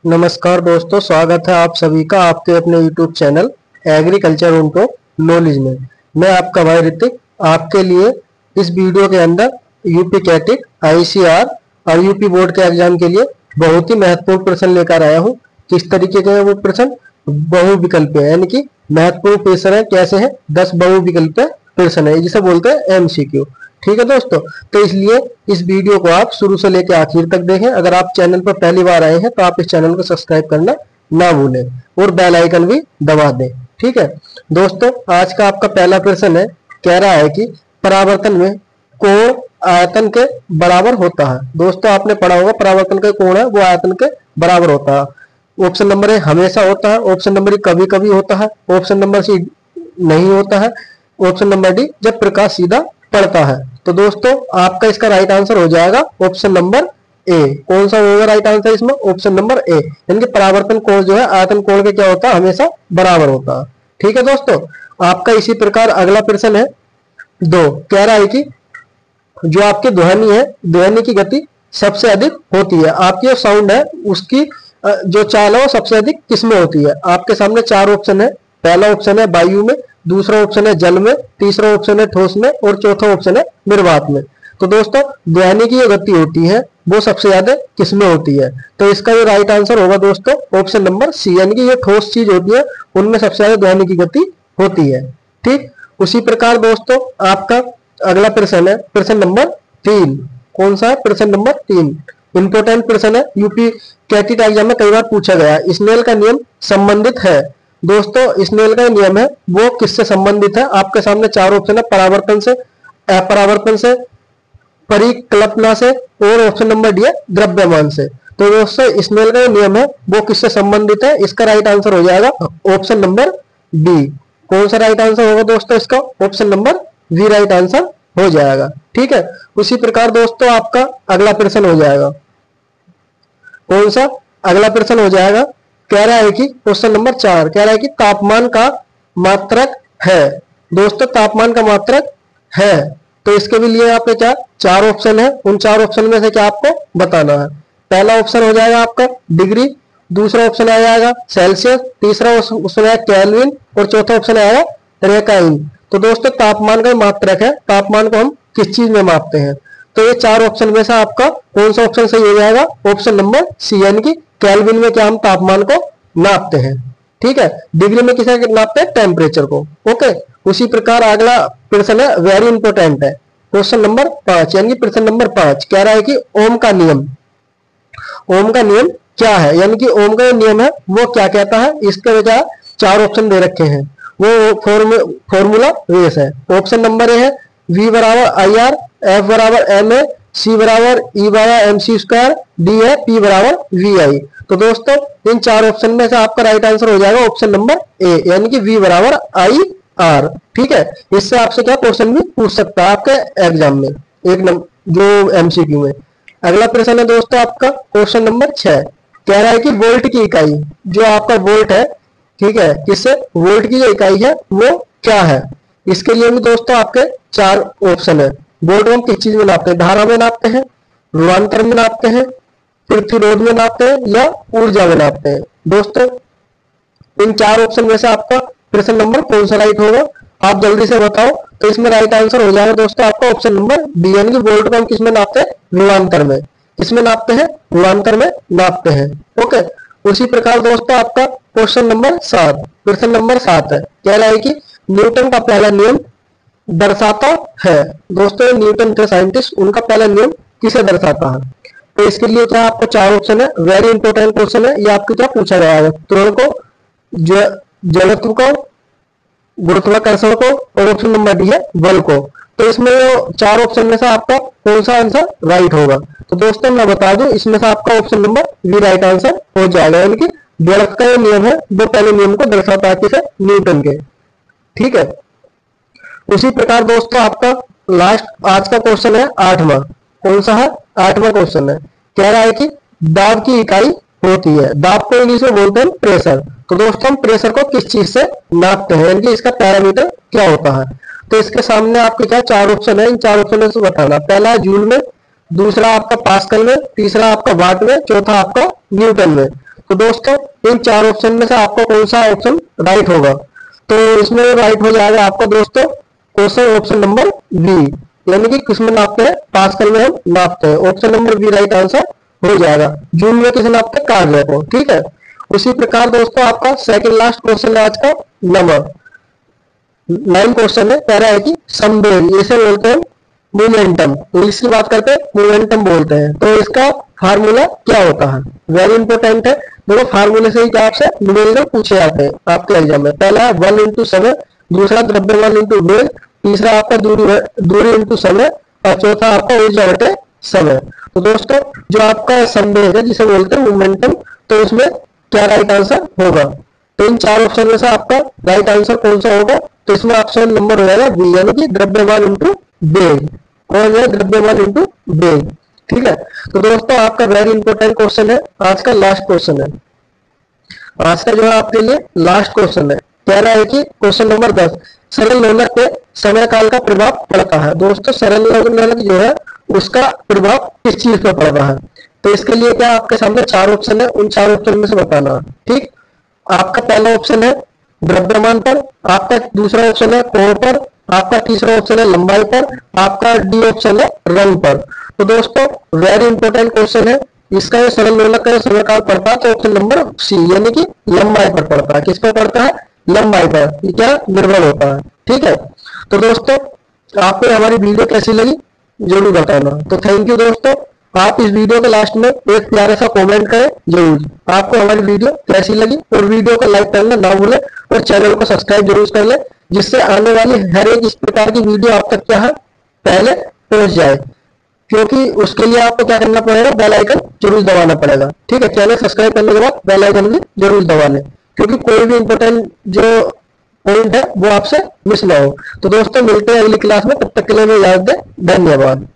नमस्कार दोस्तों, स्वागत है आप सभी का आपके अपने YouTube चैनल एग्रीकल्चर उनको नॉलेज में। मैं आपका भाई ऋतिक आपके लिए इस वीडियो के अंदर यूपी कैटेट, ICR और यूपी बोर्ड के एग्जाम के लिए बहुत ही महत्वपूर्ण प्रश्न लेकर आया हूँ। किस तरीके के हैं वो प्रश्न? बहुविकल्प है, यानी कि महत्वपूर्ण प्रश्न है। कैसे है? 10 बहुविकल्प प्रश्न है, जिसे बोलते हैं MCQ। ठीक है दोस्तों, तो इसलिए इस वीडियो को आप शुरू से लेकर आखिर तक देखें। अगर आप चैनल पर पहली बार आए हैं तो आप इस चैनल को सब्सक्राइब करना ना भूलें और बेल आइकन भी दबा दें। ठीक है दोस्तों, आज का आपका पहला प्रश्न है, कह रहा है कि परावर्तन में कोण आयतन के बराबर होता है। दोस्तों आपने पढ़ा होगा परावर्तन का कोण है वो आयतन के बराबर होता है। ऑप्शन नंबर ए हमेशा होता है, ऑप्शन नंबर बी कभी कभी होता है, ऑप्शन नंबर सी नहीं होता है, ऑप्शन नंबर डी जब प्रकाश सीधा पड़ता है। तो दोस्तों आपका इसका राइट आंसर हो जाएगा ऑप्शन नंबर ए। कौन सा होगा राइट आंसर इसमें? ऑप्शन नंबर ए, यानी कि परावर्तन कोण जो है आयतन कोण के क्या होता है? हमेशा बराबर होता है। ठीक है दोस्तों, आपका इसी प्रकार अगला प्रश्न है 2, कह रहा है कि जो आपकी ध्वनि है, ध्वनि की गति सबसे अधिक होती है। आपकी जो साउंड है उसकी जो चाल है वो सबसे अधिक किसमें होती है? आपके सामने 4 ऑप्शन है। पहला ऑप्शन है वायु में, दूसरा ऑप्शन है जल में, तीसरा ऑप्शन है ठोस में और चौथा ऑप्शन है निर्वात में। तो दोस्तों ध्वनि की जो गति होती है वो सबसे ज्यादा किसमें होती है? तो इसका जो राइट आंसर होगा दोस्तों ऑप्शन नंबर सी, यानी कि ये ठोस चीज होती है उनमें सबसे ज्यादा ध्वनि की गति होती है। ठीक, उसी प्रकार दोस्तों आपका अगला प्रश्न है प्रश्न नंबर 3। कौन सा है? प्रश्न नंबर 3 इंपोर्टेंट प्रश्न है, यूपी कैटेट एग्जाम में कई बार पूछा गया है। स्नेल का नियम संबंधित है। दोस्तों स्नेल का नियम है वो किससे संबंधित है? आपके सामने 4 ऑप्शन है, परावर्तन से, अपरावर्तन से, परिकल्पना से और ऑप्शन नंबर डी है द्रव्यमान से। तो दोस्तों स्नेल का नियम है वो किससे संबंधित है? इसका राइट आंसर हो जाएगा ऑप्शन नंबर डी। कौन सा राइट आंसर होगा दोस्तों इसका? Option number B right answer हो जाएगा। ठीक है, उसी प्रकार दोस्तों आपका अगला प्रश्न हो जाएगा। कौन सा अगला प्रश्न हो जाएगा? कह रहा है कि क्वेश्चन नंबर 4 कह रहा है कि तापमान का मात्रक है। दोस्तों तापमान का मात्रक है, तो इसके भी लिए यहाँ पे क्या 4 ऑप्शन है, उन 4 ऑप्शन में से क्या आपको बताना है। पहला ऑप्शन हो जाएगा आपका डिग्री, दूसरा ऑप्शन आ जाएगा सेल्सियस, तीसरा ऑप्शन है केल्विन और चौथा ऑप्शन आएगा रेकाइन। तो दोस्तों तापमान का मात्रक है, तापमान को हम किस चीज में मापते हैं? तो ये 4 ऑप्शन में से आपका कौन सा ऑप्शन सही हो जाएगा? ऑप्शन नंबर सी, यानी कि केल्विन में क्या हम तापमान को नापते हैं। ठीक है, डिग्री में किसे नापते हैं? टेम्परेचर को। ओके, उसी प्रकार अगला प्रश्न है वेरी इंपॉर्टेंट है, क्वेश्चन नंबर 5, यानी कि प्रश्न नंबर 5 कह रहा है कि ओम का नियम, ओम का नियम क्या है? यानी कि ओम का नियम है वो क्या कहता है? इसके वजह 4 ऑप्शन दे रखे हैं, वो फॉर्मूला वेस है। ऑप्शन नंबर ए है V बराबर IR, F बराबर MA, C बराबर E by MC square, D है P बराबर VI। तो दोस्तों इन 4 ऑप्शन में से आपका राइट आंसर हो जाएगा ऑप्शन नंबर ए, यानी कि V बराबर IR। ठीक है, इससे आपसे क्या क्वेश्चन भी पूछ सकता है आपके एग्जाम में एक नंबर जो MCQ में। अगला प्रश्न है दोस्तों आपका क्वेश्चन नंबर 6 कह रहा है कि वोल्ट की इकाई, जो आपका वोल्ट है, ठीक है, किससे वोल्ट की जो इकाई है वो क्या है? इसके लिए भी दोस्तों आपके 4 ऑप्शन है। वोल्ट हम किस चीज में नापते हैं? धारा में नापते हैं, विभवांतर में नापते हैं, प्रतिरोध में नापते हैं या ऊर्जा में नापते हैं। दोस्तों इन 4 ऑप्शन में से आपका प्रश्न नंबर कौन सा राइट होगा? आप जल्दी से बताओ। तो इसमें राइट आंसर हो जाएगा दोस्तों आपका ऑप्शन नंबर डी, यानी कि वोल्ट को हम किसमें नापते हैं? विभवांतर में। किसमें नापते हैं? विभवांतर में नापते हैं। ओके, उसी प्रकार दोस्तों आपका क्वेश्चन नंबर 7 प्रश्न नंबर 7 है, कह रहा है कि न्यूटन का पहला नियम दर्शाता है। दोस्तों न्यूटन थे साइंटिस्ट, उनका पहला नियम किसे दर्शाता है? तो इसके लिए क्या आपको 4 ऑप्शन है, वेरी इंपॉर्टेंट क्वेश्चन है, ये आपके क्या पूछा गया है? त्वरण को, जड़त्व को, गुरुत्वाकर्षण को और ऑप्शन नंबर डी है बल को। तो इसमें 4 ऑप्शन में से आपका कौन सा आंसर राइट होगा? तो दोस्तों मैं बता दूं इसमें से आपका option number B right answer हो जाएगा, यानी कि जड़त्व का नियम है वो पहले नियम को दर्शाता है किसे? न्यूटन के। ठीक है, उसी प्रकार दोस्तों आपका लास्ट आज का क्वेश्चन है 8वां। कौन सा है? 8वां क्वेश्चन है, कह रहा है कि दाब की इकाई होती है, दाब को इंग्लिश में बोलते हैं प्रेशर। तो दोस्तों हम प्रेशर को किस चीज से नापते हैं, यानी कि इसका पैरामीटर क्या होता है? तो इसके सामने आपके क्या 4 ऑप्शन है, इन 4 ऑप्शन में से बताना। पहला है जूल में, दूसरा आपका पास्कल में, तीसरा आपका वाट में, चौथा आपका न्यूटन में। तो दोस्तों इन 4 ऑप्शन में से आपको कौन सा ऑप्शन राइट होगा? तो इसमें राइट हो जाएगा आपका दोस्तों क्वेश्चन ऑप्शन नंबर बी, यानी कि किसमें नापते हैं? पास्कल में हम नापते हैं। Option number B right answer हो जाएगा। जूल में किसे नापते हैं? कार्य को। ठीक है, उसी प्रकार दोस्तों आपका सेकंड लास्ट क्वेश्चन है आज का नंबर 9 क्वेश्चन है। कह रहा है कि संवेग, इसे बोलते हैं मोमेंटम, इंग्लिश की बात करते हैं मोमेंटम बोलते हैं। तो इसका फार्मूला क्या होता है? वेरी इंपॉर्टेंट है। देखो फार्मूले से ही आपसे न्यूमेरिकल पूछे जाते हैं आपके एग्जाम में। पहला है 1 × समय, दूसरा द्रव्यमान इंटू वेग, तीसरा आपका दूरी इंटू समय, और चौथा आपका ऊर्जा बटे समय। तो दोस्तों जो आपका संवेग है जिसे बोलते हैं मोमेंटम, तो उसमें क्या राइट आंसर होगा? तो इन 4 ऑप्शन में से आपका राइट आंसर कौन सा होगा? तो इसमें ऑप्शन नंबर हो जाएगा बी, यानी कि द्रव्यमान इंटू वेग। कौन है? द्रव्यमान इंटू वेग। ठीक है, तो दोस्तों आपका वेरी इंपॉर्टेंट क्वेश्चन है, आज का लास्ट क्वेश्चन है। आज का जो है आपके लिए लास्ट क्वेश्चन है। कह रहा है कि क्वेश्चन नंबर 10, सरल लोलक पे समय काल का प्रभाव पड़ता है। दोस्तों सरल लोलक जो है उसका प्रभाव किस चीज पर पड़ता है? तो इसके लिए क्या आपके सामने 4 ऑप्शन है, उन 4 ऑप्शन में से बताना। ठीक, आपका पहला ऑप्शन है द्रव्यमान पर, आपका दूसरा ऑप्शन है कोण पर, आपका तीसरा ऑप्शन है लंबाई पर, आपका डी ऑप्शन है रंग पर। तो दोस्तों वेरी इंपॉर्टेंट क्वेश्चन है। इसका ये सरल लोलक का समय काल पड़ता है तो ऑप्शन नंबर सी, यानी कि लंबाई पर पड़ता है। किस पर पड़ता है? लंबाई पर। ये क्या निर्भर होता है। ठीक है, तो दोस्तों आपको हमारी वीडियो कैसी लगी जरूर बताना। तो थैंक यू दोस्तों। आप इस वीडियो के लास्ट में एक प्यारा सा कमेंट करें जरूर, आपको हमारी वीडियो कैसी लगी, और वीडियो को लाइक करना ना भूलें, और चैनल को सब्सक्राइब जरूर कर लें, जिससे आने वाली हर एक इस प्रकार की वीडियो आप तक क्या है पहले पहुंच जाए। क्योंकि उसके लिए आपको क्या करना पड़ेगा? बेल आइकन जरूर दबाना पड़ेगा। ठीक है, चैनल सब्सक्राइब करने के बाद बेल आइकन भी जरूर दबा लें, क्योंकि कोई भी इंपॉर्टेंट जो पॉइंट है वो आपसे मिस ना हो। तो दोस्तों मिलते हैं अगली क्लास में, तब तक के लिए मैं इजाजत दें। धन्यवाद।